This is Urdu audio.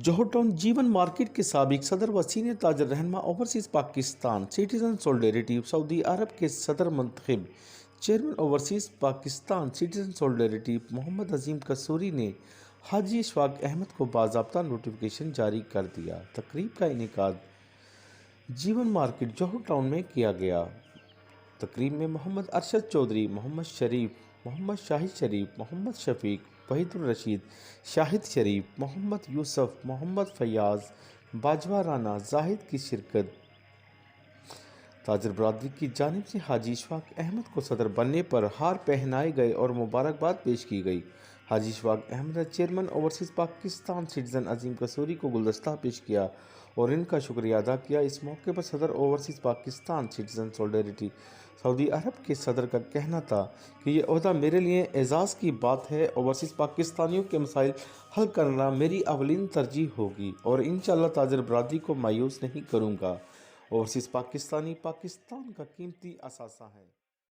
جوہر ٹاؤن جیون مارکیٹ کے سابق صدر و سینئر تاجر رہنما اوورسیز پاکستان سٹیزن سولیڈیریٹی سعودی عرب کے صدر منتخب chairman overseas Pakistan citizen solidarity Muhammad Azeem Kasuri نے حاجی اشفاق احمد کو باضابطہ نوٹیفکیشن جاری کر دیا۔ تقریب کا انعقاد جیون مارکیٹ جوہر ٹاؤن میں کیا گیا۔ تقریب میں محمد ارشد چودھری، محمد شریف، محمد شاہد شریف، محمد شفیق، وحید الرشید، شاہد شریف، محمد یوسف، محمد فیاض، باجوہ رانا زاہد کی شرکت۔ تاجر برادری کی جانب سے حاجی اشفاق احمد کو صدر بننے پر ہار پہنائے گئے اور مبارکباد پیش کی گئی۔ حاجی اشفاق احمد نے چیئرمین اوورسیز پاکستان سٹیزن عظیم قصوری کو گلدستہ پیش کیا اور ان کا شکریہ ادا کیا۔ اس موقع پر صدر اوورسیز پاکستان سٹیزن سولیڈیریٹی سعودی عرب کے صدر کا کہنا تھا کہ یہ عہدہ میرے لیے اعزاز کی بات ہے۔ اوورسیز پاکستانیوں کے مسائل حل کرنا میری اولین ترجیح ہوگی اور انشاءاللہ تاجر برادری کو مایوس نہیں کروں گا۔ اوورسیز پاکستانی پاکستان کا قیمتی اثاثہ ہے۔